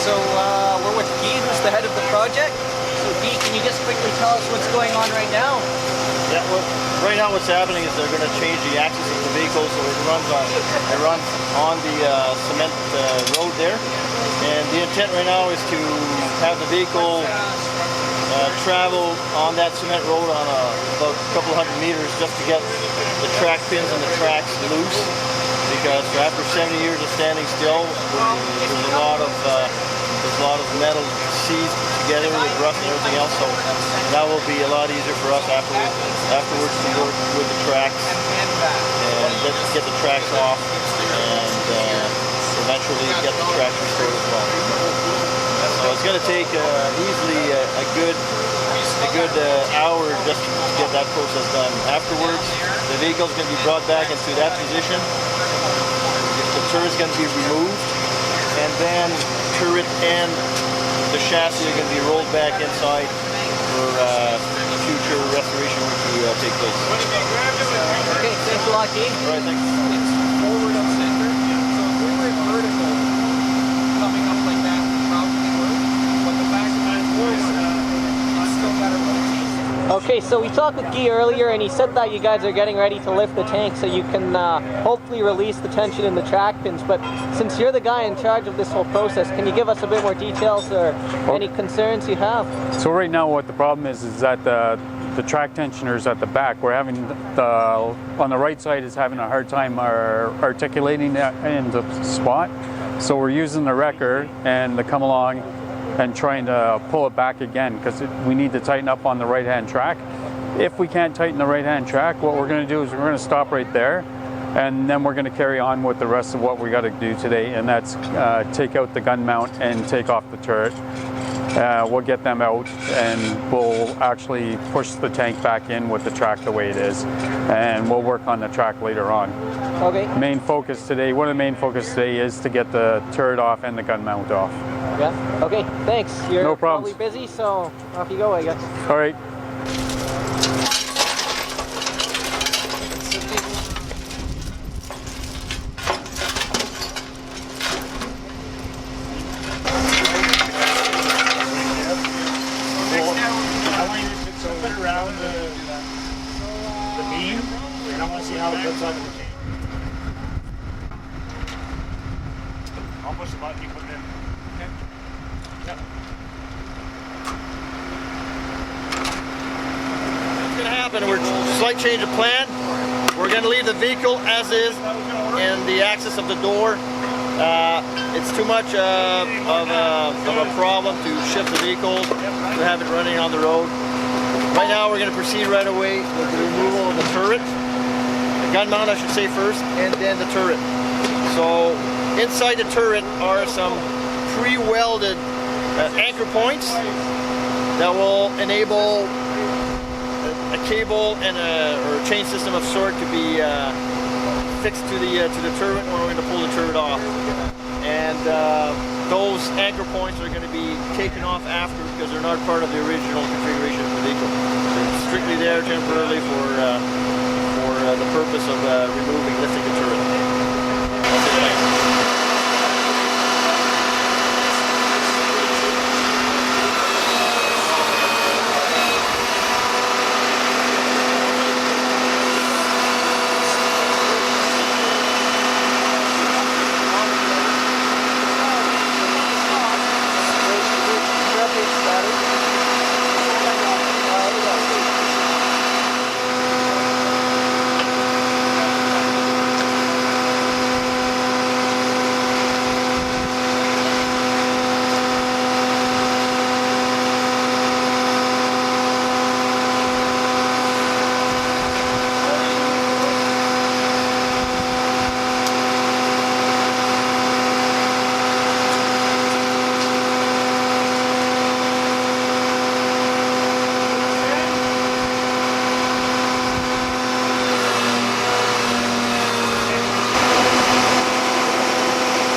So we're with Guy, who's the head of the project. So Guy, can you just quickly tell us what's going on right now? Yeah, well, right now what's happening is they're going to change the axis of the vehicle, so it runs on the cement road there. And the intent right now is to have the vehicle travel on that cement road on about a couple hundred meters just to get the track pins and the tracks loose. Because after 70 years of standing still, there's a lot of metal seized together with rust and everything else. So that will be a lot easier for us afterwards to work with the tracks and get the tracks off and eventually get the tracks restored as well. So it's going to take easily a good hour just to get that process done. Afterwards, the vehicle is going to be brought back into that position. The turret is going to be removed, and then turret and the chassis are going to be rolled back inside for future restoration to take place. Okay, thanks a lot, Guy. All right, thanks. It's forward of center, so if we were vertical, coming up like that would probably work, but the back of that forward, I still got to rotate. Okay, so we talked with Guy earlier, and he said that you guys are getting ready to lift the tank so you can hopefully release the tension in the track pins. But since you're the guy in charge of this whole process, can you give us a bit more details or any concerns you have? So right now what the problem is that the track tensioners at the back, we're having on the right side is having a hard time articulating that in the spot. So we're using the wrecker and the come along and trying to pull it back again because we need to tighten up on the right hand track. If we can't tighten the right hand track, what we're going to do is we're going to stop right there, and then we're going to carry on with the rest of what we got to do today, and that's take out the gun mount and take off the turret. We'll get them out and we'll actually push the tank back in with the track the way it is, and we'll work on the track later on. Okay. Main focus today, one of the main focus today is to get the turret off and the gun mount off. Yeah. Okay, thanks. You're no probably busy, so off you go, I guess. All right. I want you to put it around the beam, and I want to see how it puts on the machine. I'll push the button, you put it in. Okay. Yep. What's going to happen? We're slight change of plan. We're going to leave the vehicle as is in the axis of the door. It's too much of a problem to shift the vehicle to have it running on the road. Right now we're going to proceed right away with the removal of the turret. The gun mount, I should say, first, and then the turret. So inside the turret are some pre-welded anchor points that will enable a cable and or a chain system of sort to be fixed to the turret when we're going to pull the turret off. And those anchor points are going to be taken off after because they're not part of the original configuration of the vehicle. They're strictly there temporarily for the purpose of lifting the turret. That's it, thanks.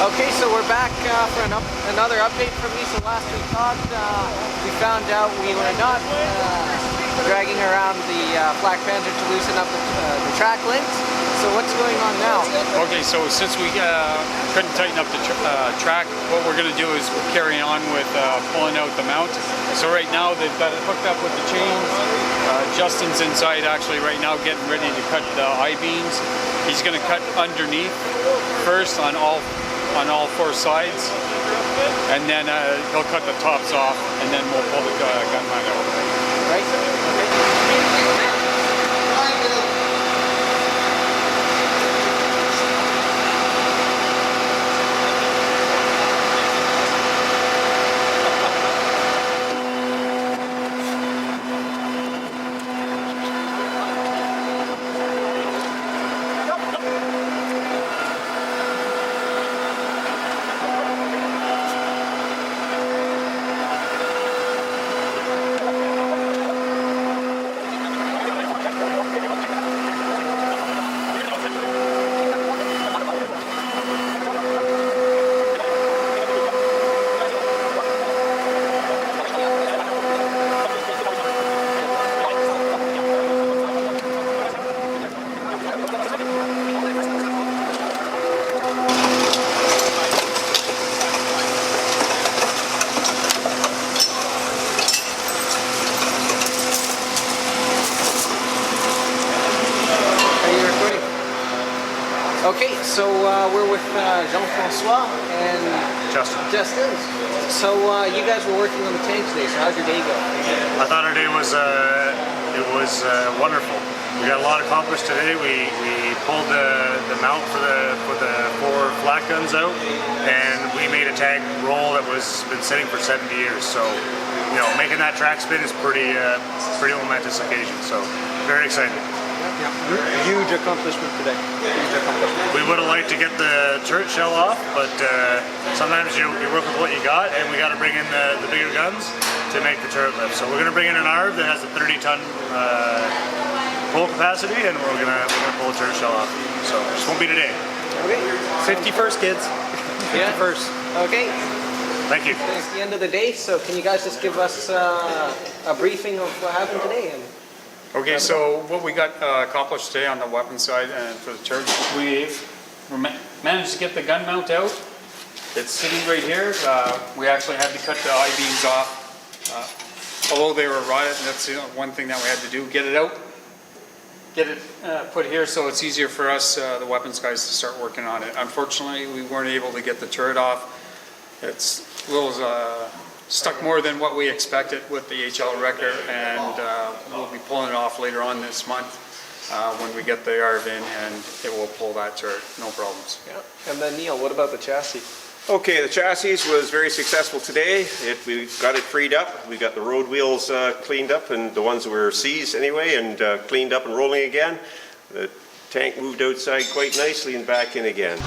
Okay, so we're back for another update from you. So last we talked, we found out we were not dragging around the Flakpanzer to loosen up the track links. So what's going on now? Okay, so since we couldn't tighten up the track, what we're going to do is we're carrying on with pulling out the mount. So right now they've got it hooked up with the chains. Justin's inside actually right now getting ready to cut the I-beams. He's going to cut underneath first on all 4 sides, and then he'll cut the tops off, and then we'll pull the gun mount out. Right? Okay. Okay, so we're with Jean-Francois and Justin. So you guys were working on the tank today, so how'd your day go? I thought our day was wonderful. We got a lot accomplished today. We pulled the mount for the 4 flat guns out, and we made a tank roll that was been sitting for 70 years. So, you know, making that track spin is pretty momentous occasion. So, very excited. Yeah. Huge accomplishment today. Huge accomplishment. We would have liked to get the turret shell off, but sometimes you work with what you got, and we got to bring in the bigger guns to make the turret lift. So we're going to bring in an ARV that has a 30-ton pull capacity, and we're gonna pull the turret shell off. So it just won't be today. Okay. 51st, kids. 51st. Okay. Thank you. It's the end of the day, so can you guys just give us a briefing of what happened today? Okay, so what we got accomplished today on the weapon side and for the turret, we've managed to get the gun mount out. It's sitting right here. We actually had to cut the I-beams off. Although they were rotted, that's the one thing that we had to do, get it out, get it put here so it's easier for us, the weapons guys, to start working on it. Unfortunately, we weren't able to get the turret off. It's a little stuck more than what we expected with the HL wrecker, and we'll be pulling it off later on this month when we get the ARV in, and it will pull that turret, no problems. Yeah. And then Neil, what about the chassis? Okay, the chassis was very successsul today. We got it freed up. We got the road wheels cleaned up, and the ones that were seized anyway, and cleaned up and rolling again. The tank moved outside quite nicely and back in again.